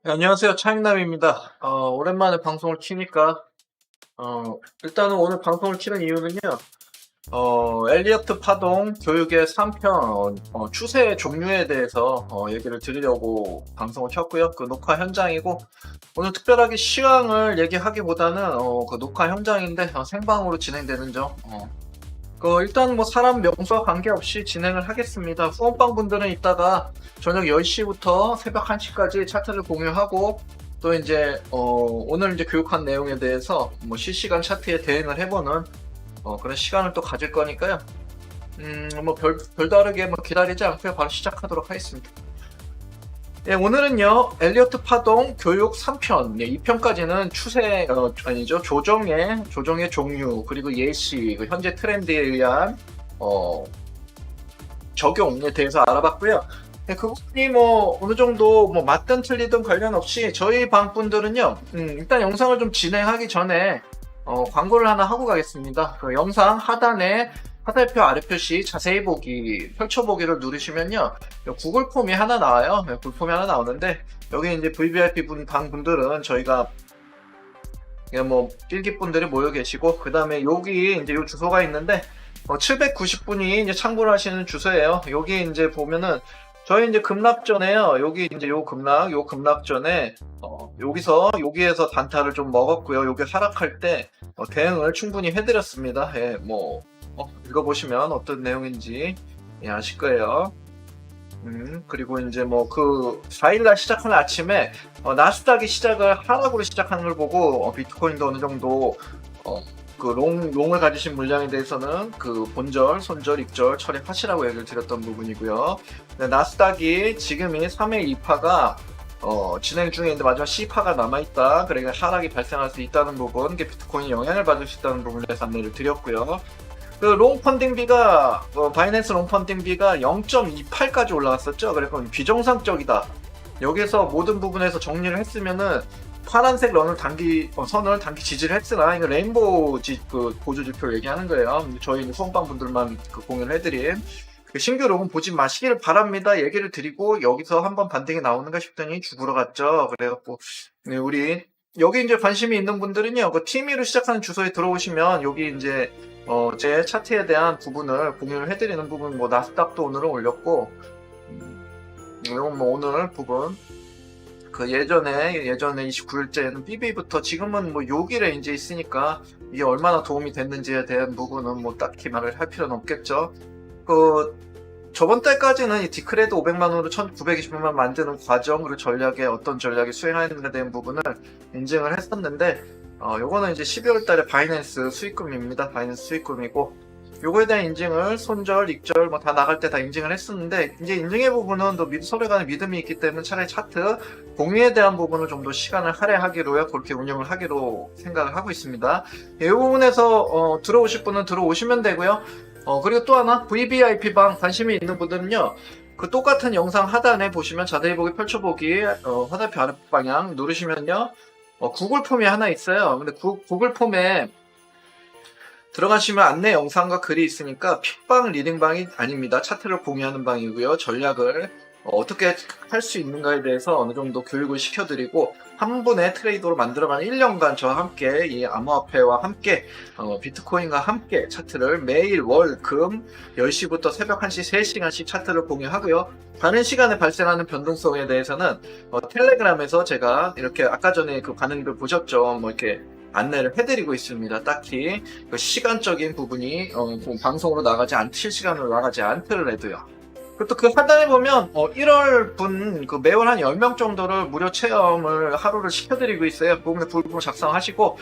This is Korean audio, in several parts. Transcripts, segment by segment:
네, 안녕하세요. 차익남입니다. 오랜만에 방송을 키니까, 일단은 오늘 방송을 키는 이유는요, 엘리어트 파동 교육의 3편, 추세의 종류에 대해서, 얘기를 드리려고 방송을 켰고요. 그 녹화 현장이고, 오늘 특별하게 시황을 얘기하기보다는, 그 녹화 현장인데, 생방으로 진행되는 점, 일단 뭐 사람 명수와 관계없이 진행을 하겠습니다. 후원방 분들은 이따가 저녁 10시부터 새벽 1시까지 차트를 공유하고 또 이제 오늘 이제 교육한 내용에 대해서 뭐 실시간 차트에 대응을 해보는 그런 시간을 또 가질 거니까요. 뭐 별다르게 뭐 기다리지 않고요. 바로 시작하도록 하겠습니다. 예, 오늘은요, 엘리어트 파동 교육 3편, 예, 2편까지는 추세, 아니죠, 조정의 종류, 그리고 예시, 그 현재 트렌드에 의한, 어, 적용에 대해서 알아봤고요. 예, 그 부분이 뭐, 어느 정도, 뭐, 맞든 틀리든 관련 없이, 저희 방분들은요, 일단 영상을 좀 진행하기 전에, 광고를 하나 하고 가겠습니다. 그 영상 하단에 화살표 아래 표시 자세히 보기, 펼쳐보기를 누르시면요. 구글 폼이 하나 나와요. 구글 폼이 하나 나오는데, 여기 이제 VVIP 방분들은 저희가 뭐 필기분들이 모여 계시고, 그 다음에 여기 이제 요 주소가 있는데, 790분이 이제 참고를 하시는 주소예요. 여기 이제 보면은, 저희 이제 급락전에요. 여기 이제 요 급락전에, 여기에서 단타를 좀 먹었고요. 여기 하락할 때, 대응을 충분히 해드렸습니다. 예, 뭐, 읽어보시면 어떤 내용인지 예, 아실 거예요. 그리고 이제 뭐 그 4일날 시작하는 아침에 나스닥이 시작을 하락으로 시작하는 걸 보고 비트코인도 어느 정도 그 롱을 가지신 물량에 대해서는 그 본절, 손절, 익절 처리하시라고 얘기를 드렸던 부분이고요. 나스닥이 지금이 3회 2파가 진행 중에 있는데 마지막 C파가 남아있다. 그러니까 하락이 발생할 수 있다는 부분, 비트코인이 영향을 받을 수 있다는 부분에 대해서 안내를 드렸고요. 그 롱펀딩비가 바이낸스 롱펀딩비가 0.28까지 올라갔었죠. 그래서 비정상적이다. 여기서 모든 부분에서 정리를 했으면은 파란색 선을 단기 지지를 했으나 이거 레인보우 그 보조 지표 얘기하는 거예요. 저희 수험방 분들만 그 공유를 해드림. 그 신규 롱은 보지 마시길 바랍니다. 얘기를 드리고 여기서 한번 반등이 나오는가 싶더니 죽으러 갔죠. 그래갖고 네, 우리 여기 이제 관심이 있는 분들은요, 그 티미로 시작하는 주소에 들어오시면 여기 이제 제 차트에 대한 부분을 공유를 해드리는 부분, 뭐 나스닥도 오늘은 올렸고, 이건 뭐 오늘 부분 그 예전에 29일째는 BB부터 지금은 뭐 요길에 이제 있으니까 이게 얼마나 도움이 됐는지에 대한 부분은 뭐 딱히 말을 할 필요는 없겠죠. 그 저번 달까지는 이 디크레드 500만원으로 1920만원 만드는 과정, 그리고 어떤 전략이 수행하는데 대한 부분을 인증을 했었는데, 요거는 이제 12월 달에 바이낸스 수익금입니다. 바이낸스 수익금이고, 요거에 대한 인증을 손절, 익절 뭐 다 나갈 때 다 인증을 했었는데, 이제 인증의 부분은 또 서로에 간에 믿음이 있기 때문에 차라리 차트 공유에 대한 부분을 좀 더 시간을 할애하기로요, 그렇게 운영을 하기로 생각을 하고 있습니다. 이 부분에서 들어오실 분은 들어오시면 되고요. 그리고 또 하나, VVIP 방 관심이 있는 분들은요, 그 똑같은 영상 하단에 보시면 자세히 보기, 펼쳐보기, 화살표 아랫방향 누르시면요, 구글 폼이 하나 있어요. 근데 구글 폼에 들어가시면 안내 영상과 글이 있으니까 픽방 리딩방이 아닙니다. 차트를 공유하는 방이고요. 전략을 어떻게 할 수 있는가에 대해서 어느 정도 교육을 시켜드리고 한 분의 트레이더로 만들어가는 1년간 저와 함께 이 암호화폐와 함께 비트코인과 함께 차트를 매일 월, 금 10시부터 새벽 1시 3시간씩 차트를 공유하고요. 다른 시간에 발생하는 변동성에 대해서는 텔레그램에서 제가 이렇게 아까 전에 그 반응들 보셨죠? 뭐 이렇게 안내를 해드리고 있습니다. 딱히 그 시간적인 부분이 방송으로 실시간으로 나가지 않더라도요. 그리고 또 그 하단에 보면 1월 분 그 매월 한 10명 정도를 무료 체험을 하루를 시켜드리고 있어요. 그 부분에 불금 작성하시고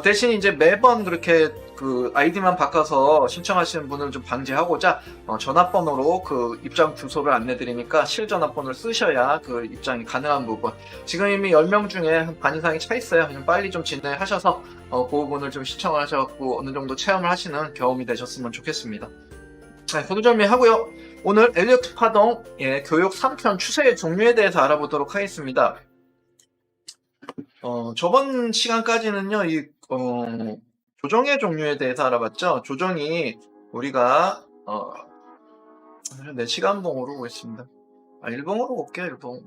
대신 이제 매번 그렇게 그 아이디만 바꿔서 신청하시는 분을 좀 방지하고자 전화번호로 그 입장 주소를 안내드리니까 실전화번호를 쓰셔야 그 입장이 가능한 부분. 지금 이미 10명 중에 한 반 이상이 차 있어요. 그냥 빨리 좀 진행하셔서 그 부분을 좀 시청을 하셔갖고 어느 정도 체험을 하시는 경험이 되셨으면 좋겠습니다. 네, 소두점이 하고요. 오늘 엘리어트 파동 교육 3편 추세의 종류에 대해서 알아보도록 하겠습니다. 저번 시간까지는요, 조정의 종류에 대해서 알아봤죠. 조정이 우리가 내 시간봉으로 보겠습니다. 일봉으로 볼게요, 일봉.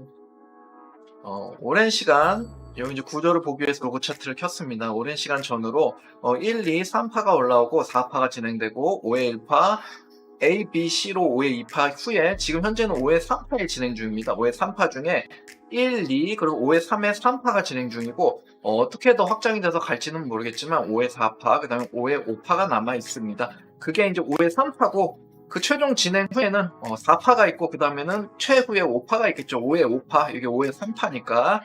오랜 시간, 여기 이제 구조를 보기 위해서 로고 차트를 켰습니다. 오랜 시간 전으로 1, 2, 3파가 올라오고 4파가 진행되고 5회 1파, A, B, C로 5회 2파 후에 지금 현재는 5회 3파에 진행 중입니다. 5회 3파 중에 1, 2, 그리고 5회 3회 3파가 진행 중이고 어떻게 더 확장이 돼서 갈지는 모르겠지만 5회 4파, 그 다음에 5회 5파가 남아 있습니다. 그게 이제 5회 3파고 그 최종 진행 후에는 4파가 있고 그 다음에는 최후에 5파가 있겠죠. 5회 5파, 이게 5회 3파니까.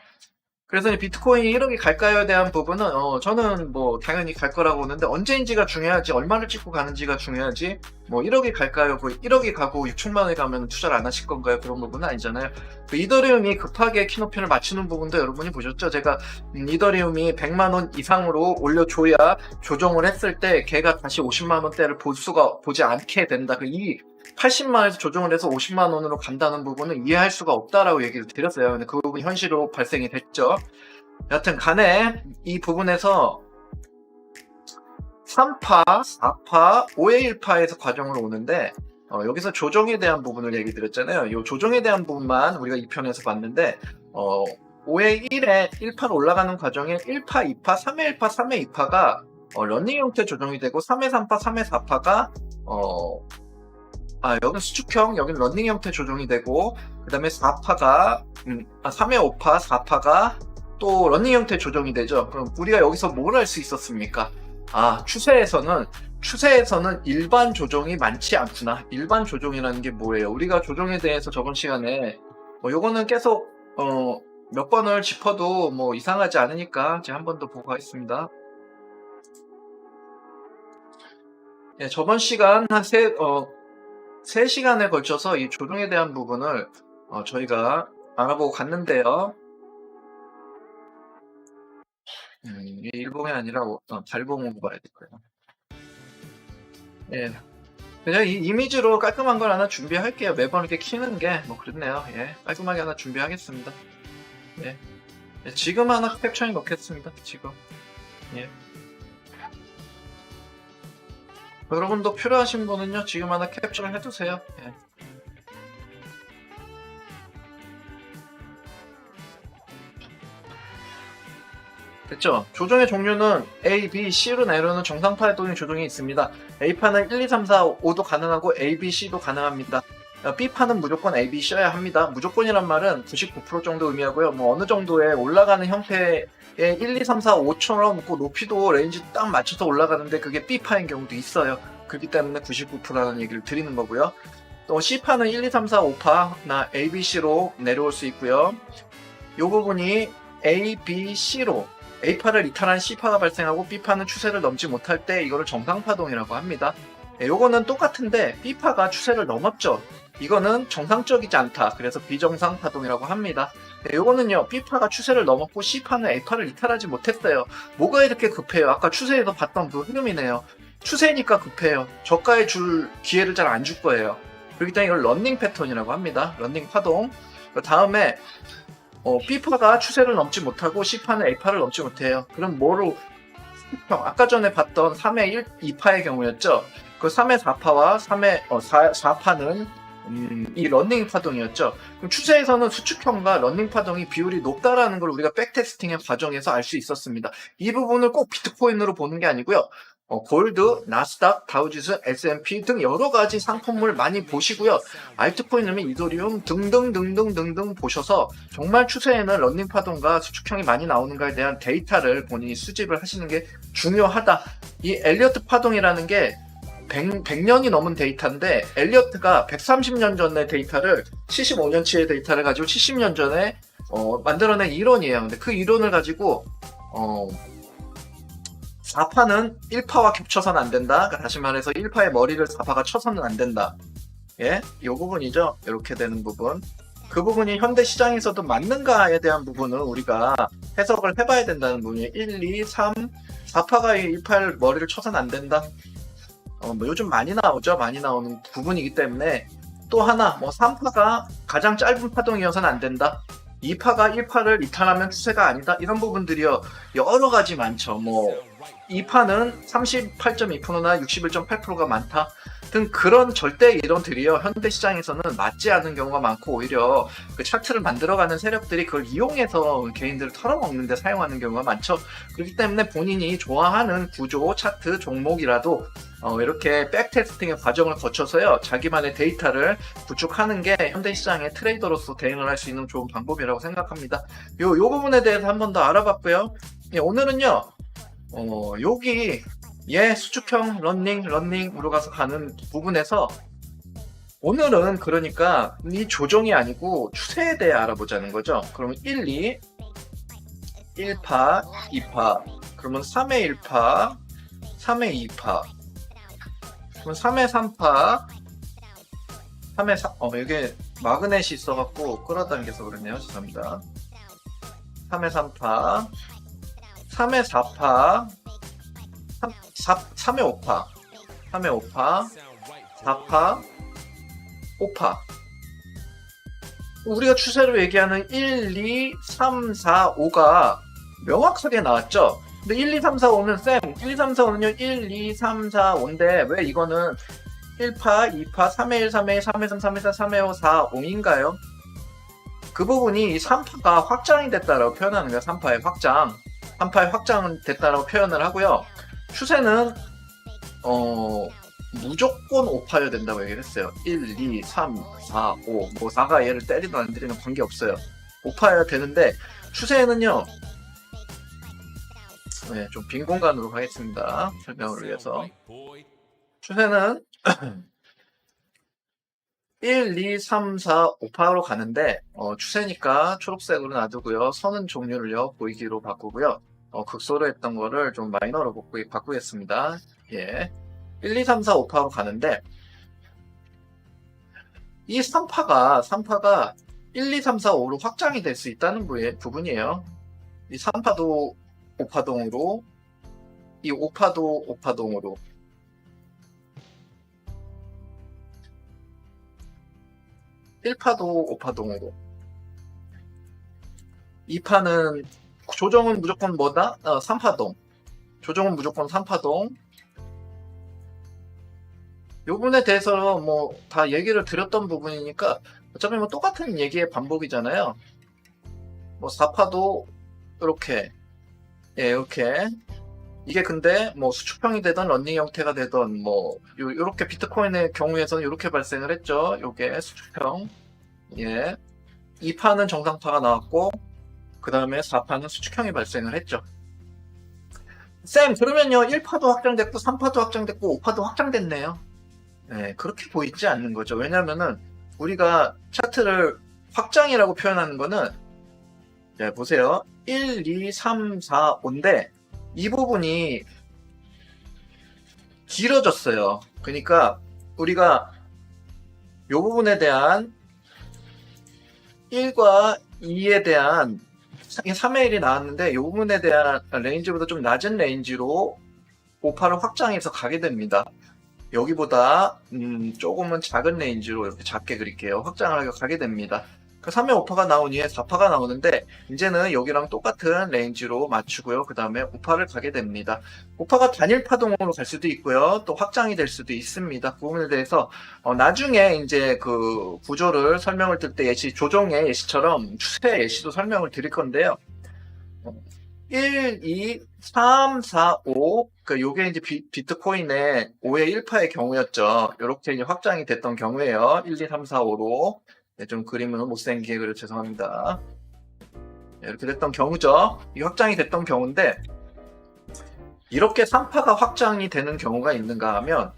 그래서 비트코인이 1억이 갈까요에 대한 부분은 저는 뭐 당연히 갈 거라고 보는데 언제인지가 중요하지, 얼마를 찍고 가는지가 중요하지, 뭐 1억이 갈까요? 뭐 1억이 가고 6천만 원이 가면 투자를 안 하실 건가요? 그런 부분은 아니잖아요. 그 이더리움이 급하게 키높이를 맞추는 부분도 여러분이 보셨죠? 제가 이더리움이 100만 원 이상으로 올려줘야 조정을 했을 때 걔가 다시 50만 원대를 보지 않게 된다. 이 80만 원에서 조정을 해서 50만 원으로 간다는 부분은 이해할 수가 없다라고 얘기를 드렸어요. 근데 그 부분이 현실로 발생이 됐죠. 여하튼 간에 이 부분에서 3파, 4파, 5회 1파에서 과정으로 오는데 여기서 조정에 대한 부분을 얘기 드렸잖아요. 이 조정에 대한 부분만 우리가 2편에서 봤는데 5회 1에 1파로 올라가는 과정에 1파, 2파, 3회 1파, 3회 2파가 런닝 형태 조정이 되고 3회 3파, 3회 4파가 여기는 수축형, 여기는 런닝 형태 조정이 되고, 그 다음에 4파가, 3회 5파, 4파가 또 런닝 형태 조정이 되죠. 그럼 우리가 여기서 뭘 할 수 있었습니까? 추세에서는 일반 조정이 많지 않구나. 일반 조정이라는 게 뭐예요? 우리가 조정에 대해서 저번 시간에, 요거는 계속, 몇 번을 짚어도 뭐 이상하지 않으니까 제가 한 번 더 보고 가겠습니다. 예, 저번 시간 한 3시간에 걸쳐서 이 조정에 대한 부분을 저희가 알아보고 갔는데요. 일봉이 아니라 달봉으로 봐야 될 거예요. 예. 그냥 이 이미지로 깔끔한 걸 하나 준비할게요. 매번 이렇게 키는 게 뭐 그렇네요. 예. 깔끔하게 하나 준비하겠습니다. 예. 예. 지금 하나 캡처해 놓겠습니다. 지금. 예. 여러분도 필요하신 분은요, 지금 하나 캡처를 해두세요. 예. 됐죠? 조정의 종류는 A, B, C로 내려오는 정상파 또는 조정이 있습니다. A파는 1, 2, 3, 4, 5도 가능하고 A, B, C도 가능합니다. B파는 무조건 A, B, C여야 합니다. 무조건이란 말은 99% 정도 의미하고요. 뭐 어느 정도의 올라가는 형태의 1, 2, 3, 4, 5처럼 그 높이도 레인지 딱 맞춰서 올라가는데 그게 B파인 경우도 있어요. 그렇기 때문에 99%라는 얘기를 드리는 거고요. 또 C파는 1, 2, 3, 4, 5파나 A, B, C로 내려올 수 있고요. 이 부분이 A, B, C로 A파를 이탈한 C파가 발생하고 B파는 추세를 넘지 못할 때 이거를 정상파동이라고 합니다. 요거는 똑같은데 B파가 추세를 넘었죠. 이거는 정상적이지 않다. 그래서 비정상파동이라고 합니다. 요거는요, B파가 추세를 넘었고 C파는 A파를 이탈하지 못했어요. 뭐가 이렇게 급해요? 아까 추세에서 봤던 그 흐름이네요. 추세니까 급해요. 저가에 줄 기회를 잘 안 줄 거예요. 그렇기 때문에 이걸 런닝 패턴이라고 합니다. 런닝 파동. 그 다음에 B파가 추세를 넘지 못하고 C파는 A파를 넘지 못해요. 그럼 뭐로? 아까 전에 봤던 3회 2파의 경우였죠. 그 3회 4파와 3회 4파는 이 런닝 파동이었죠. 그럼 추세에서는 수축형과 런닝 파동이 비율이 높다라는 걸 우리가 백테스팅의 과정에서 알 수 있었습니다. 이 부분을 꼭 비트코인으로 보는 게 아니고요. 골드, 나스닥, 다우지수, S&P 등 여러 가지 상품을 많이 보시고요. 알트코인이면 이더리움 등등 보셔서 정말 추세에는 런닝 파동과 수축형이 많이 나오는가에 대한 데이터를 본인이 수집을 하시는 게 중요하다. 이 엘리어트 파동이라는 게 100년이 넘은 데이터인데 엘리어트가 130년 전의 데이터를 75년치의 데이터를 가지고 70년 전에 만들어낸 이론이에요. 근데 그 이론을 가지고 4파는 1파와 겹쳐서는 안 된다. 그러니까 다시 말해서 1파의 머리를 4파가 쳐서는 안 된다. 예, 이 부분이죠. 이렇게 되는 부분. 그 부분이 현대 시장에서도 맞는가에 대한 부분은 우리가 해석을 해봐야 된다는 부분이에요. 1, 2, 3, 4파가 1파의 머리를 쳐서는 안 된다. 뭐 요즘 많이 나오죠. 많이 나오는 부분이기 때문에 또 하나 3파가 가장 짧은 파동이어서는 안 된다. 2파가 1파를 이탈하면 추세가 아니다. 이런 부분들이요. 여러 가지 많죠. 2파는 38.2%나 61.8%가 많다. 등 그런 절대 이론들이요 현대 시장에서는 맞지 않는 경우가 많고 오히려 그 차트를 만들어가는 세력들이 그걸 이용해서 개인들을 털어먹는데 사용하는 경우가 많죠. 그렇기 때문에 본인이 좋아하는 구조, 차트, 종목이라도 이렇게 백테스팅의 과정을 거쳐서요 자기만의 데이터를 구축하는 게 현대 시장의 트레이더로서 대응을 할 수 있는 좋은 방법이라고 생각합니다. 요 부분에 대해서 한 번 더 알아봤고요. 예, 오늘은요 여기 수축형 런닝으로 가서 가는 부분에서 오늘은 그러니까 이 조정이 아니고 추세에 대해 알아보자는 거죠. 그러면 1, 2, 1파, 2파, 그러면 3회 1파, 3회 2파, 그럼 3회 3파, 3회 4, 이게 마그넷이 있어갖고 끌어당겨서 그러네요. 죄송합니다. 3회 3파, 3회 4파, 3회 5파, 3회 5파, 4파, 5파. 우리가 추세로 얘기하는 1, 2, 3, 4, 5가 명확하게 나왔죠. 근데 1, 2, 3, 4, 5는 쌤, 1, 2, 3, 4, 5는요, 1, 2, 3, 4, 5인데 왜 이거는 1파, 2파, 3회 1, 3회 1, 3회 3, 3회 4, 3회 5, 4, 5인가요? 그 부분이 3파가 확장이 됐다라고 표현하는 거예요. 3파의 확장. 3파의 확장은 됐다라고 표현을 하고요. 추세는 무조건 5파여야 된다고 얘기를 했어요. 1, 2, 3, 4, 5. 뭐 4가 얘를 때리든 안 때리든 관계없어요. 5파여야 되는데 추세는요. 네, 좀 빈 공간으로 가겠습니다. 설명을 위해서. 추세는 1, 2, 3, 4, 5파로 가는데 추세니까 초록색으로 놔두고요. 선은 종류를요. 보이기로 바꾸고요. 극소로 했던 거를 좀 마이너로 바꾸겠습니다. 예. 1, 2, 3, 4, 5파로 가는데 이 3파가 1, 2, 3, 4, 5로 확장이 될 수 있다는 부분이에요. 이 3파도 5파동으로 이 5파도 5파동으로 1파도 5파동으로 2파는 조정은 무조건 뭐다? 3파동. 조정은 무조건 3파동. 요 부분에 대해서 뭐 다 얘기를 드렸던 부분이니까 어차피 뭐 똑같은 얘기의 반복이잖아요. 뭐 4파도 이렇게 이렇게 이게 근데 뭐 수축형이 되던 런닝 형태가 되던 뭐 요렇게 비트코인의 경우에서는 이렇게 발생을 했죠. 요게 수축형. 예. 2파는 정상파가 나왔고 그 다음에 4파는 수축형이 발생을 했죠. 쌤 그러면요 1파도 확장됐고 3파도 확장됐고 5파도 확장됐네요. 네, 그렇게 보이지 않는 거죠. 왜냐면은 우리가 차트를 확장이라고 표현하는 거는 보세요. 1, 2, 3, 4, 5인데 이 부분이 길어졌어요. 그러니까 우리가 이 부분에 대한 1과 2에 대한 3의 1이 나왔는데 이 부분에 대한 레인지보다 좀 낮은 레인지로 5파를 확장해서 가게 됩니다. 여기보다 조금은 작은 레인지로 이렇게 작게 그릴게요. 확장을 하게 가게 됩니다. 그 3의 5파가 나온 이후에 4파가 나오는데 이제는 여기랑 똑같은 레인지로 맞추고요. 그 다음에 5파를 가게 됩니다. 5파가 단일 파동으로 갈 수도 있고요. 또 확장이 될 수도 있습니다. 그 부분에 대해서 나중에 이제 그 구조를 설명을 들 때 예시, 조정의 예시처럼 추세 예시도 설명을 드릴 건데요. 1, 2, 3, 4, 5. 요게 이제 비트코인의 5의 1파의 경우였죠. 이렇게 이제 확장이 됐던 경우에요. 1, 2, 3, 4, 5로. 네, 좀 그림은 못생기게 그려 죄송합니다. 네, 이렇게 됐던 경우죠. 이 확장이 됐던 경우인데, 이렇게 3파가 확장이 되는 경우가 있는가 하면,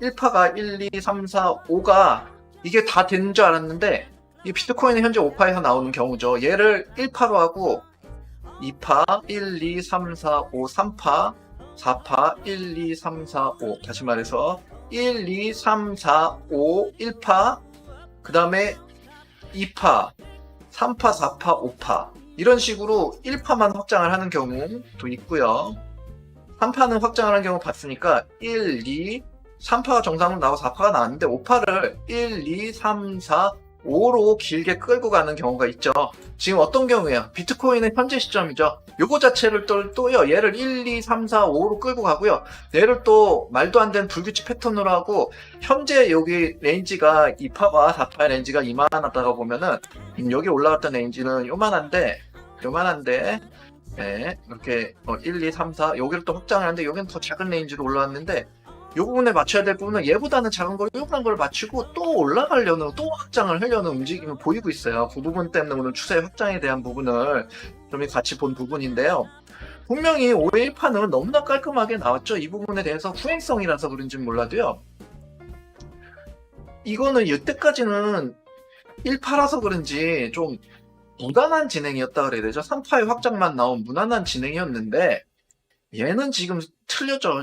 1파가 1, 2, 3, 4, 5가 이게 다 되는 줄 알았는데, 이 비트코인은 현재 5파에서 나오는 경우죠. 얘를 1파로 하고, 2파, 1, 2, 3, 4, 5, 3파, 4파, 1, 2, 3, 4, 5. 다시 말해서 1, 2, 3, 4, 5, 1파, 그 다음에 2파, 3파, 4파, 5파. 이런 식으로 1파만 확장을 하는 경우도 있고요. 3파는 확장을 하는 경우 봤으니까 1, 2, 3파가 정상으로 나오고 4파가 나왔는데 5파를 1, 2, 3, 4, 5로 길게 끌고 가는 경우가 있죠. 지금 어떤 경우에요? 비트코인의 현재 시점이죠. 요거 자체를 또요, 얘를 1, 2, 3, 4, 5로 끌고 가고요. 얘를 또 말도 안 되는 불규칙 패턴으로 하고, 현재 여기 레인지가 2파와 4파의 레인지가 이만하다가 보면은, 여기 올라갔던 레인지는 요만한데, 네, 이렇게 1, 2, 3, 4, 여기를 또 확장을 하는데, 여기는 더 작은 레인지로 올라왔는데, 요 부분에 맞춰야 될 부분은 얘보다는 작은 걸 요만한 걸 맞추고 또 올라가려는, 또 확장을 하려는 움직임을 보이고 있어요. 그 부분 때문에 오늘 추세 확장에 대한 부분을 좀 같이 본 부분인데요. 분명히 5의 1파는 너무나 깔끔하게 나왔죠. 이 부분에 대해서 후행성이라서 그런지는 몰라도요. 이거는 이때까지는 1파라서 그런지 좀 무난한 진행이었다 그래야 되죠. 3파의 확장만 나온 무난한 진행이었는데, 얘는 지금 틀려져.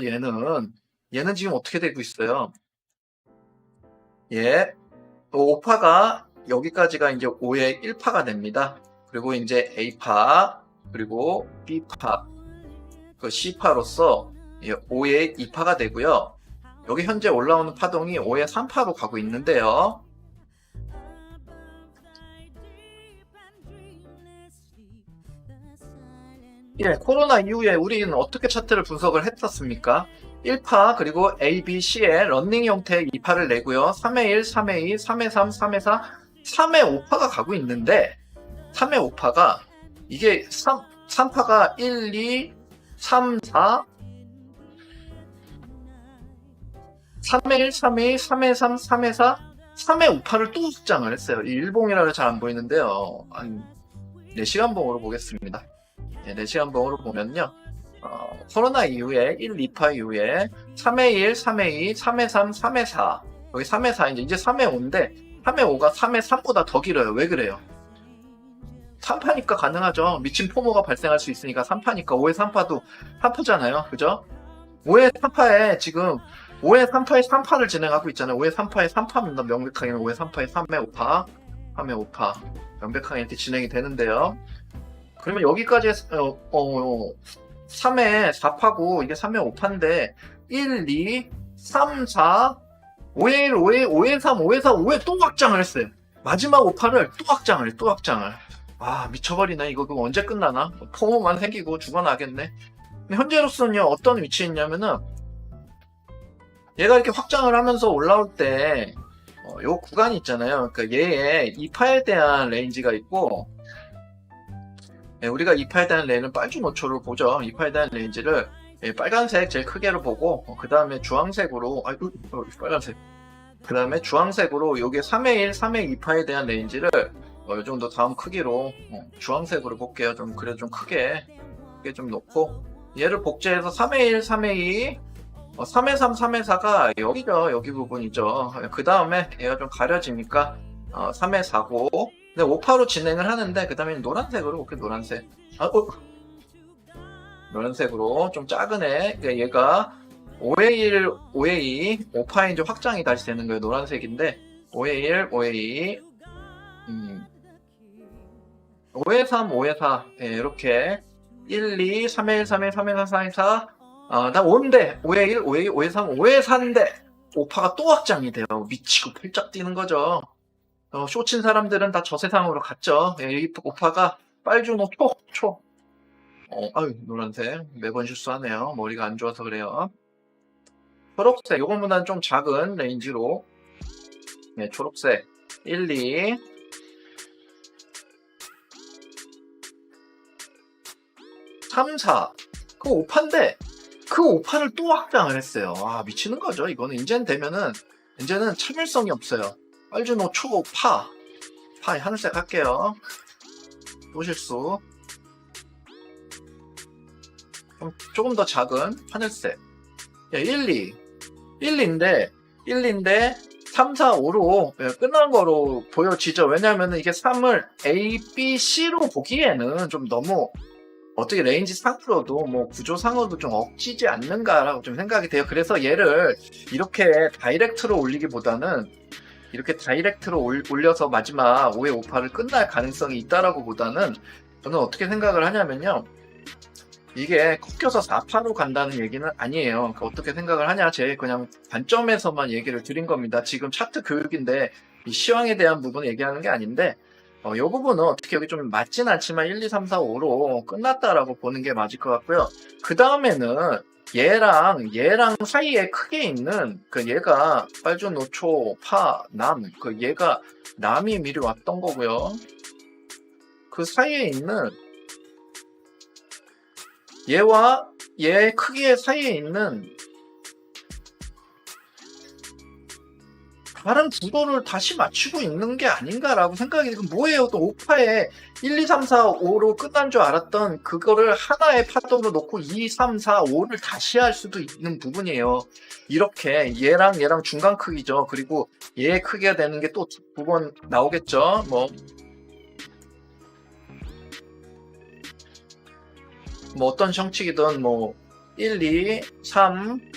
얘는 지금 어떻게 되고 있어요? 5파가 여기까지가 이제 5의 1파가 됩니다. 그리고 이제 A파, 그리고 B파, 그 C파로서 5의 2파가 되고요. 여기 현재 올라오는 파동이 5의 3파로 가고 있는데요. 코로나 이후에 우리는 어떻게 차트를 분석을 했었습니까? 1파 그리고 A, B, C의 런닝 형태의 2파를 내고요. 3회 1, 3회 2, 3회 3, 3회 4, 3회 5파가 가고 있는데 3회 5파가 이게 3파가 1, 2, 3, 4 3회 1, 3회 2, 3회 3, 3회 4 3회 5파를 또 확장을 했어요. 이 일봉이라서 잘 안 보이는데요. 한 4시간봉으로 보겠습니다. 4시간봉으로 보면요. 코로나 이후에 1, 2파 이후에 3회 1, 3회 2, 3회 3, 3회 4 여기 3회 4 이제 3회 5인데 3회 5가 3회 3보다 더 길어요. 왜 그래요? 3파니까 가능하죠. 미친 포모가 발생할 수 있으니까 3파니까 5회 3파도 3파잖아요. 그죠? 5회 3파에 지금 5회 3파에 3파를 진행하고 있잖아요. 5회 3파에 3파입니다. 명백하게 5회 3파에 3회 5파 3회 5파 명백하게 이렇게 진행이 되는데요. 그러면 여기까지 3회 4파고 이게 3회 5파인데 1, 2, 3, 4, 5회 1, 5회, 5회 3, 5회 4, 5회 또 확장을 했어요. 마지막 5파를 또 확장을. 아, 미쳐버리네. 이거 그거 언제 끝나나? 포모만 생기고 죽어나겠네. 근데 현재로서는요, 어떤 위치에 있냐면은 얘가 이렇게 확장을 하면서 올라올 때 요 구간이 있잖아요. 그러니까 얘의 2파에 대한 레인지가 있고 우리가 2파에 대한 레인은 빨주노초로 보죠. 2파에 대한 레인지를 빨간색 제일 크게로 보고 그 다음에 주황색으로 빨간색 그 다음에 주황색으로 요게 3회 1, 3회 2파에 대한 레인지를 요 정도 다음 크기로 주황색으로 볼게요. 좀 그래도 좀 크게 좀 놓고 얘를 복제해서 3회 1, 3회 2 3회 3, 3회 4가 여기죠. 여기 부분이죠. 그 다음에 얘가 좀 가려지니까 3회 4고 근데 5파로 진행을 하는데 그 다음에 노란색으로 볼게요. 노란색으로 좀 작은 애 얘가 5회 1, 5회 2 5파에 이제 확장이 다시 되는 거예요. 노란색인데 5회 1, 5회 2 5회 3, 5회 4 이렇게 1, 2, 3회 1, 3회 3회 4, 4회 4 나 5인데 5회 1, 5회 2, 5회 3, 5회 4인데 5파가 또 확장이 돼요. 미치고 펄쩍 뛰는 거죠. 쇼친 사람들은 다 저 세상으로 갔죠. 이 5파가 빨주노 초. 아유, 노란색. 매번 실수하네요. 머리가 안 좋아서 그래요. 초록색. 요거보다는 좀 작은 레인지로. 초록색. 1, 2. 3, 4. 그 5파인데, 그 5파를 또 확장을 했어요. 와, 미치는 거죠. 이거는 이제는 참을성이 없어요. 빨주노 초, 파 하늘색 할게요. 또 실수. 조금 더 작은 하늘색. 1, 2인데 3, 4, 5로 끝난 거로 보여지죠. 왜냐하면 이게 3을 A, B, C로 보기에는 좀 너무 어떻게 레인지 상으로도 뭐 구조상으로도 좀 억지지 않는가라고 좀 생각이 돼요. 그래서 얘를 이렇게 다이렉트로 올리기보다는 이렇게 다이렉트로 올려서 마지막 5회 5파를 끝날 가능성이 있다라고 보다는 저는 어떻게 생각을 하냐면요. 이게 꺾여서 4파로 간다는 얘기는 아니에요. 그러니까 어떻게 생각을 하냐 제 그냥 관점에서만 얘기를 드린 겁니다. 지금 차트 교육인데 이 시황에 대한 부분을 얘기하는 게 아닌데 이 부분은 어떻게 여기 좀 맞진 않지만 1, 2, 3, 4, 5로 끝났다라고 보는 게 맞을 것 같고요. 그 다음에는 얘랑 사이에 크게 있는 그 얘가 빨주, 노초, 파, 남, 그 얘가 남이 미리 왔던 거고요. 그 사이에 있는 얘와 얘 크기의 사이에 있는 다른 구도를 다시 맞추고 있는 게 아닌가라고 생각이 들고, 뭐예요? 또 5파에 1, 2, 3, 4, 5로 끝난 줄 알았던 그거를 하나의 파동으로 놓고 2, 3, 4, 5를 다시 할 수도 있는 부분이에요. 이렇게 얘랑 중간 크기죠. 그리고 얘의 크기가 되는 게 또 두 번 나오겠죠. 뭐 어떤 형식이든 1, 2, 3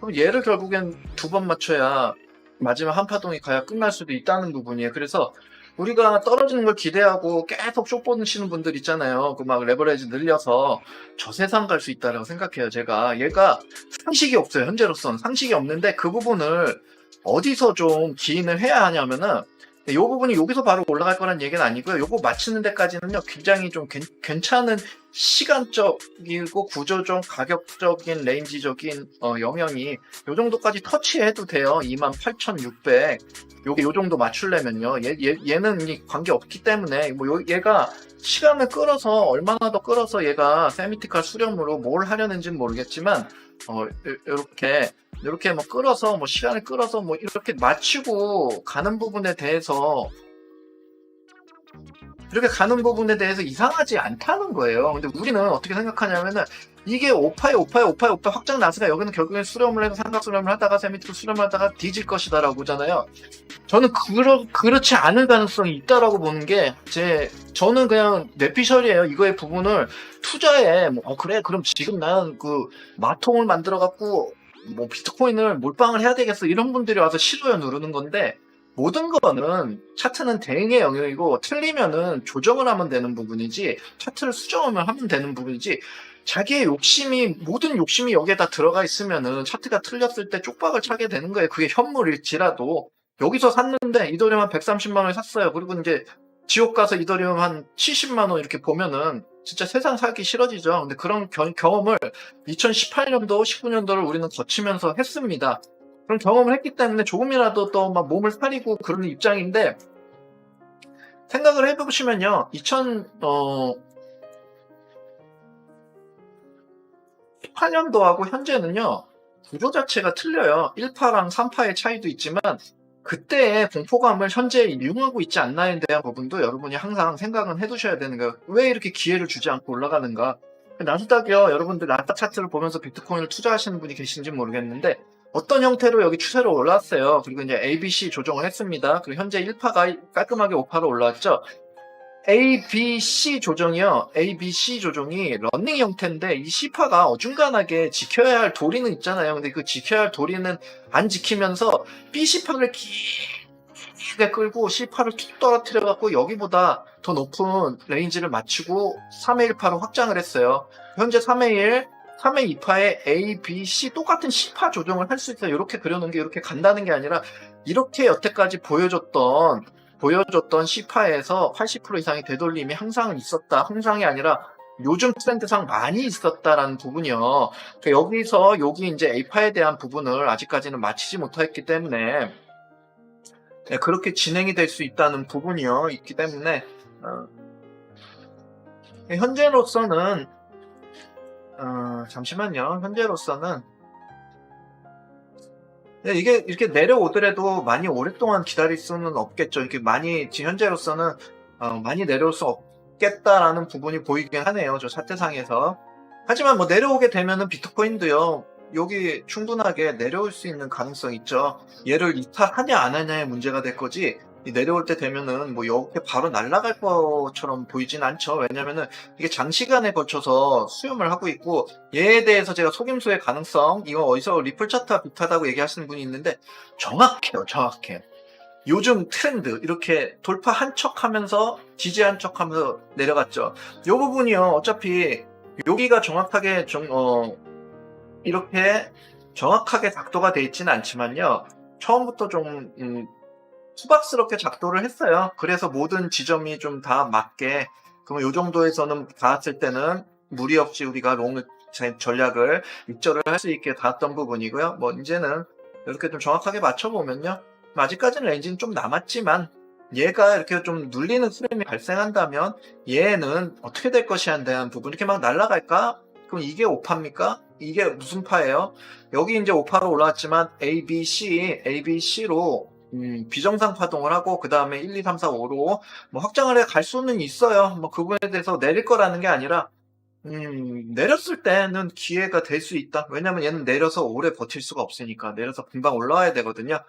그럼 얘를 결국엔 두 번 맞춰야 마지막 한 파동이 가야 끝날 수도 있다는 부분이에요. 그래서 우리가 떨어지는 걸 기대하고 계속 숏 보시는 분들 있잖아요. 그 막 레버리지 늘려서 저 세상 갈 수 있다라고 생각해요. 제가 얘가 상식이 없어요. 현재로서는 상식이 없는데 그 부분을 어디서 좀 기인을 해야 하냐면은 이 부분이 여기서 바로 올라갈 거란 얘기는 아니고요. 요거 맞추는 데까지는요, 굉장히 좀 괜찮은 시간적이고 구조적, 가격적인, 레인지적인 영역이 요 정도까지 터치해도 돼요. 28,600. 요게 요 정도 맞추려면요. 얘는 관계 없기 때문에 얘가 시간을 끌어서 얼마나 더 끌어서 얘가 세미티컬 수렴으로 뭘 하려는지는 모르겠지만 이렇게 끌어서 시간을 끌어서 이렇게 맞추고 가는 부분에 대해서 이상하지 않다는 거예요. 근데 우리는 어떻게 생각하냐면은 이게 5파에 확장 나스가 여기는 결국엔 수렴을 해서 삼각 수렴을 하다가 세미티컬 수렴을 하다가 뒤질 것이다라고 보잖아요. 저는 그렇지 않을 가능성이 있다라고 보는 게 저는 그냥 뇌피셜이에요. 이거의 부분을 투자에 그래 그럼 지금 나는 그 마통을 만들어 갖고 비트코인을 몰빵을 해야 되겠어 이런 분들이 와서 싫어요 누르는 건데, 모든 거는 차트는 대응의 영역이고 틀리면은 조정을 하면 되는 부분이지 차트를 수정을 하면 되는 부분이지, 자기의 모든 욕심이 여기에 다 들어가 있으면은 차트가 틀렸을 때 쪽박을 차게 되는 거예요. 그게 현물일지라도. 여기서 샀는데 이더리움 한 130만 원에 샀어요. 그리고 이제 지옥 가서 이더리움 한 70만 원 이렇게 보면은 진짜 세상 살기 싫어지죠. 근데 그런 경험을 2018년도, 19년도를 우리는 거치면서 했습니다. 그런 경험을 했기 때문에 조금이라도 또 막 몸을 사리고 그런 입장인데, 생각을 해보시면요. 18년도하고 현재는요, 구조 자체가 틀려요. 1파랑 3파의 차이도 있지만 그때의 공포감을 현재 이용하고 있지 않나에 대한 부분도 여러분이 항상 생각은 해두셔야 되는 거예요. 왜 이렇게 기회를 주지 않고 올라가는가? 나스닥이요, 여러분들 나스닥 차트를 보면서 비트코인을 투자하시는 분이 계신지 모르겠는데 어떤 형태로 여기 추세로 올라왔어요. 그리고 이제 ABC 조정을 했습니다. 그리고 현재 1파가 깔끔하게 5파로 올라왔죠. A, B, C 조정이요. A, B, C 조정이 런닝 형태인데 이 C파가 어중간하게 지켜야 할 도리는 있잖아요. 근데 그 지켜야 할 도리는 안 지키면서 B, C파를 길게 끌고 C파를 툭 떨어뜨려 갖고 여기보다 더 높은 레인지를 맞추고 3회 1파로 확장을 했어요. 현재 3회 1, 3회 2파에 A, B, C 똑같은 C파 조정을 할 수 있어요. 이렇게 그려놓은 게 이렇게 간다는 게 아니라 이렇게 여태까지 보여줬던 C파에서 80% 이상의 되돌림이 항상 있었다. 항상이 아니라 요즘 트렌드상 많이 있었다라는 부분이요. 그러니까 여기서 여기 이제 A파에 대한 부분을 아직까지는 마치지 못했기 때문에 그렇게 진행이 될 수 있다는 부분이요. 있기 때문에 현재로서는 잠시만요. 현재로서는 이게 이렇게 내려오더라도 많이 오랫동안 기다릴 수는 없겠죠. 이렇게 지금 현재로서는 많이 내려올 수 없겠다라는 부분이 보이긴 하네요. 저 차트상에서. 하지만 내려오게 되면은 비트코인도요, 여기 충분하게 내려올 수 있는 가능성이 있죠. 얘를 이탈하냐 안 하냐의 문제가 될 거지, 내려올 때 되면은 이렇게 바로 날아갈 것처럼 보이진 않죠. 왜냐면은 이게 장시간에 걸쳐서 수렴을 하고 있고, 얘에 대해서 제가 속임수의 가능성, 이거 어디서 리플 차트와 비슷하다고 얘기하시는 분이 있는데 정확해요. 요즘 트렌드 이렇게 돌파 한 척 하면서 지지 한 척 하면서 내려갔죠. 이 부분이요, 어차피 여기가 정확하게 이렇게 정확하게 작도가 되어 있지는 않지만요. 처음부터 좀 수박스럽게 작도를 했어요. 그래서 모든 지점이 좀 다 맞게, 그럼 이 정도에서는 닿았을 때는 무리 없이 우리가 롱 전략을 입절을 할 수 있게 닿았던 부분이고요. 뭐 이제는 이렇게 좀 정확하게 맞춰보면요. 아직까지는 레인지는 좀 남았지만 얘가 이렇게 좀 눌리는 프레임이 발생한다면 얘는 어떻게 될 것이냐에 대한 부분, 이렇게 막 날아갈까? 그럼 이게 5파입니까? 이게 무슨 파예요? 여기 이제 5파로 올라왔지만 ABC로 비정상 파동을 하고 그 다음에 1, 2, 3, 4, 5로 뭐 확장을 해 갈 수는 있어요. 뭐 그 부분에 대해서 내릴 거라는 게 아니라 내렸을 때는 기회가 될 수 있다. 왜냐면 얘는 내려서 오래 버틸 수가 없으니까 내려서 금방 올라와야 되거든요.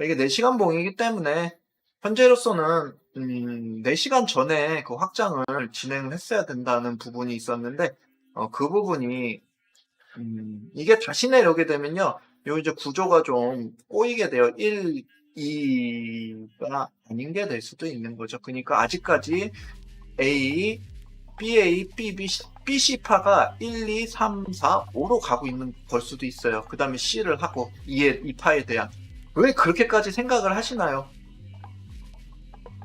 이게 4시간 봉이기 때문에 현재로서는 4시간 전에 그 확장을 진행을 했어야 된다는 부분이 있었는데 그 부분이 이게 다시 내려오게 되면요. 요 이제 구조가 좀 꼬이게 돼요. 1, 2가 아닌 게 될 수도 있는 거죠. 그러니까 아직까지 A, BA, BB, BC파가 1, 2, 3, 4, 5로 가고 있는 걸 수도 있어요. 그 다음에 C를 하고 이 파에 대한. 왜 그렇게까지 생각을 하시나요?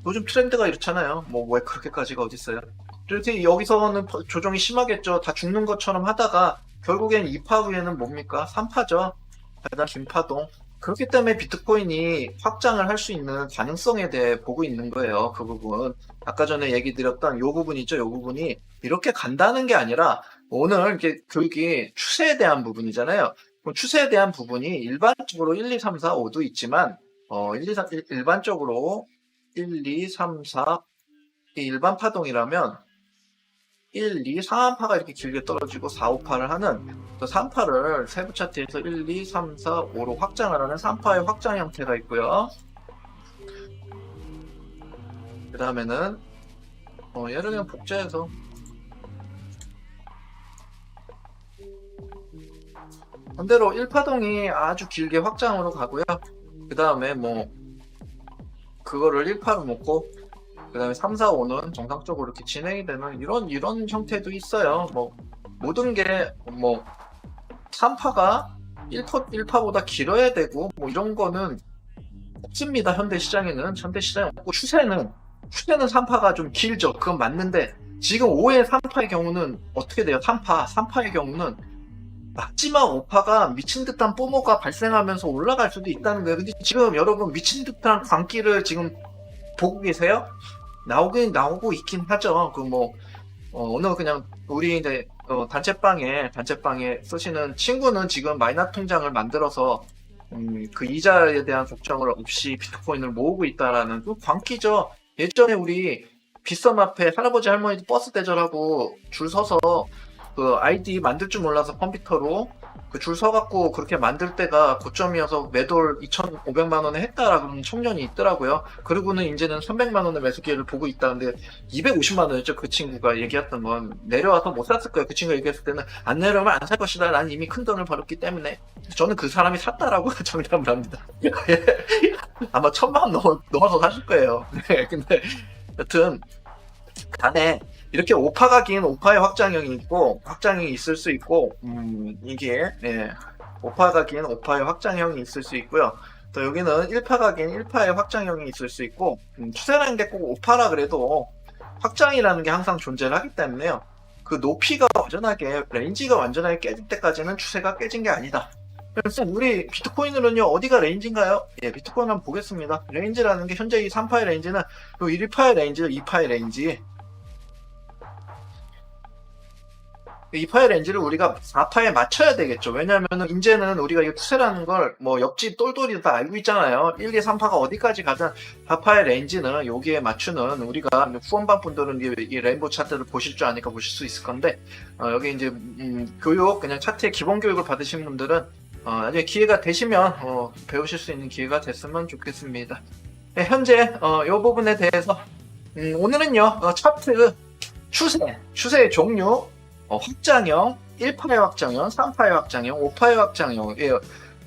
요즘 트렌드가 이렇잖아요. 뭐 왜 그렇게까지가 어딨어요. 이렇게 여기서는 조정이 심하겠죠. 다 죽는 것처럼 하다가 결국엔 2파 후에는 뭡니까? 3파죠. 가장 긴 파동. 그렇기 때문에 비트코인이 확장을 할 수 있는 가능성에 대해 보고 있는 거예요. 그 부분. 아까 전에 얘기 드렸던 요 부분이죠. 요 부분이 이렇게 간다는 게 아니라 오늘 이렇게 교육이 추세에 대한 부분이잖아요. 추세에 대한 부분이 일반적으로 1, 2, 3, 4, 5도 있지만 1, 2, 3, 일반적으로 1, 2, 3, 4 일반 파동이라면 1, 2, 3파가 이렇게 길게 떨어지고 4, 5파를 하는 3파를 세부 차트에서 1, 2, 3, 4, 5로 확장을 하는 3파의 확장 형태가 있고요. 그 다음에는 얘를 그냥 복제해서 반대로 1파동이 아주 길게 확장으로 가고요. 그 다음에 뭐 그거를 1파로 먹고 그 다음에 3, 4, 5는 정상적으로 이렇게 진행이 되는 이런 형태도 있어요. 뭐 모든 게 뭐 3파가 1파보다 길어야 되고 뭐 이런 거는 없습니다. 현대 시장에는 없고 추세는 3파가 좀 길죠. 그건 맞는데 지금 5의 3파의 경우는 어떻게 돼요? 3파의 경우는 마지막 5파가 미친 듯한 뽀모가 발생하면서 올라갈 수도 있다는 거예요. 근데 지금 여러분 미친 듯한 광기를 지금 보고 계세요? 나오고 있긴 하죠. 그 뭐 오늘 그냥 우리 이제 단체방에 쓰시는 친구는 지금 마이너 통장을 만들어서 그 이자에 대한 걱정을 없이 비트코인을 모으고 있다라는 그 광기죠. 예전에 우리 빗섬 앞에 할아버지 할머니 버스 대절하고 줄 서서 그 아이디 만들 줄 몰라서 컴퓨터로 그 줄 서갖고 그렇게 만들 때가 고점이어서 매돌 2,500만 원에 했다라는 청년이 있더라고요. 그리고는 이제는 300만 원의 매수 기회를 보고 있다는데 250만 원이었죠. 그 친구가 얘기했던 건 내려와서 못 샀을 거예요. 그 친구가 얘기했을 때는 안 내려오면 안 살 것이다. 난 이미 큰 돈을 벌었기 때문에. 저는 그 사람이 샀다라고 정답을 합니다. 아마 1,000만 원 넘어서 사실 거예요. 네, 근데 여튼 단에 이렇게 5파가 긴 5파의 확장이 있을 수 있고 이게 5파가 긴 5파의 확장형이 있을 수 있고요. 또 여기는 1파가 긴 1파의 확장형이 있을 수 있고 추세라는 게 꼭 5파라 그래도 확장이라는 게 항상 존재를 하기 때문에요. 그 높이가 완전하게 레인지가 완전하게 깨질 때까지는 추세가 깨진 게 아니다. 그래서 우리 비트코인으로는요 어디가 레인지인가요? 예, 비트코인 한번 보겠습니다. 레인지라는 게 현재 이 3파의 레인지는 1파의 레인지, 2파의 레인지 2파의 렌즈를 우리가 4파에 맞춰야 되겠죠. 왜냐하면 이제는 우리가 이 추세라는 걸 뭐 옆집 똘똘이 다 알고 있잖아요. 1, 2, 3파가 어디까지 가든 4파의 렌즈는 여기에 맞추는 우리가 후원반 분들은 이 레인보우 차트를 보실 줄 아니까 보실 수 있을 건데 여기 이제 교육 그냥 차트의 기본 교육을 받으신 분들은 나중에 기회가 되시면 배우실 수 있는 기회가 됐으면 좋겠습니다. 네, 현재 이 부분에 대해서 오늘은요 차트 추세의 종류 확장형, 1파의 확장형, 3파의 확장형, 5파의 확장형. 예,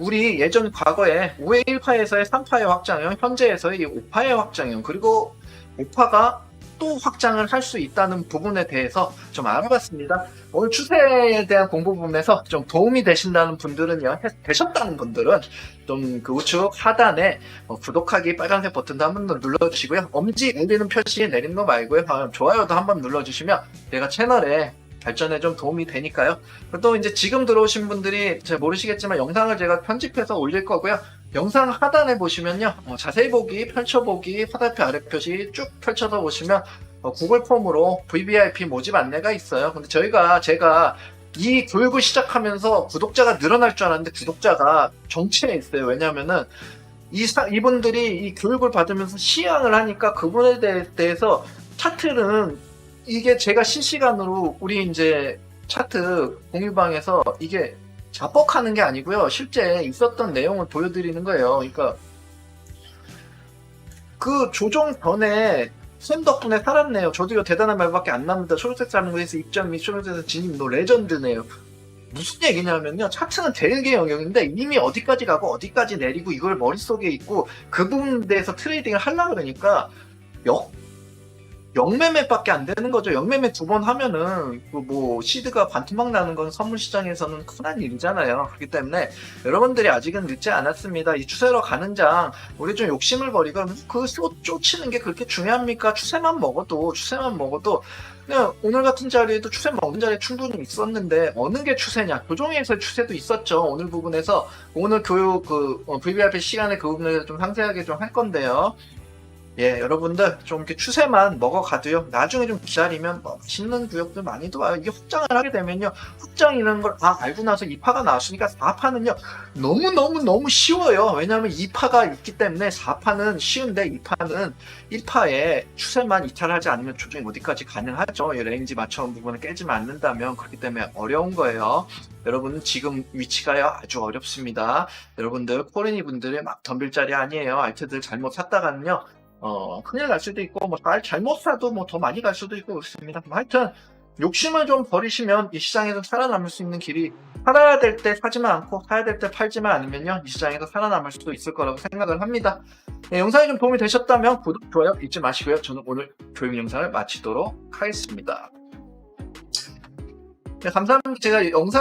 우리 예전 과거에 5의 1파에서의 3파의 확장형, 현재에서의 5파의 확장형, 그리고 5파가 또 확장을 할 수 있다는 부분에 대해서 좀 알아봤습니다. 오늘 추세에 대한 공부 부분에서 좀 도움이 되신다는 분들은요, 되셨다는 분들은 좀 그 우측 하단에 구독하기 빨간색 버튼도 한번 눌러주시고요. 엄지 울리는 표시 내리는 거 말고요. 좋아요도 한번 눌러주시면 제가 채널에 발전에 좀 도움이 되니까요. 또 이제 지금 들어오신 분들이 잘 모르시겠지만 영상을 제가 편집해서 올릴 거고요. 영상 하단에 보시면요, 자세히 보기, 펼쳐보기, 화살표 아래 표시 쭉 펼쳐서 보시면 구글 폼으로 VVIP 모집 안내가 있어요. 근데 제가 이 교육을 시작하면서 구독자가 늘어날 줄 알았는데 구독자가 정체해 있어요. 왜냐면은 이분들이 이 교육을 받으면서 시향을 하니까 그분에 대해서 차트는 이게 제가 실시간으로 우리 이제 차트 공유방에서 이게 자뻑하는 게 아니고요. 실제 있었던 내용을 보여드리는 거예요. 그러니까 그 조정 전에 쌤 덕분에 살았네요. 저도요 대단한 말밖에 안 납니다. 초록색 사람에서 입점 및 초록색에서 진입 너 레전드네요. 무슨 얘기냐면요. 차트는 대개 영역인데 이미 어디까지 가고 어디까지 내리고 이걸 머릿속에 있고 그 부분에 대해서 트레이딩을 하려고 그러니까 영매매밖에 안 되는 거죠. 영매매 2번 하면은 뭐 시드가 반토막 나는 건 선물 시장에서는 흔한 일이잖아요. 그렇기 때문에 여러분들이 아직은 늦지 않았습니다. 이 추세로 가는 장 우리 좀 욕심을 버리고 그 쫓치는 게 그렇게 중요합니까? 추세만 먹어도 그냥 오늘 같은 자리에도 추세 먹는 자리에 충분히 있었는데 어느 게 추세냐? 조정에서의 추세도 있었죠. 오늘 부분에서 오늘 교육 VVIP 시간에 그 부분을 좀 상세하게 좀 할 건데요. 예, 여러분들 좀 이렇게 추세만 먹어가도요. 나중에 좀 기다리면 맛있는 구역들 많이 들어와요. 이게 확장을 하게 되면요. 확장이라는 걸 알고 나서 2파가 나왔으니까 4파는요. 너무 쉬워요. 왜냐하면 2파가 있기 때문에 4파는 쉬운데 2파는 1파에 추세만 이탈하지 않으면 조정이 어디까지 가능하죠. 이 레인지 맞춰온 부분을 깨지면 않는다면 그렇기 때문에 어려운 거예요. 여러분은 지금 위치가요 아주 어렵습니다. 여러분들 코리니 분들이 막 덤빌 자리 아니에요. 알트들 잘못 샀다가는요. 큰일 날 수도 있고, 잘못 사도 더 많이 갈 수도 있고, 그렇습니다. 하여튼, 욕심을 좀 버리시면 이 시장에서 살아남을 수 있는 길이, 팔아야 될 때 사지만 않고, 사야 될 때 팔지만 않으면요, 이 시장에서 살아남을 수도 있을 거라고 생각을 합니다. 네, 영상이 좀 도움이 되셨다면 구독, 좋아요 잊지 마시고요. 저는 오늘 교육 영상을 마치도록 하겠습니다. 네, 감사합니다. 제가 영상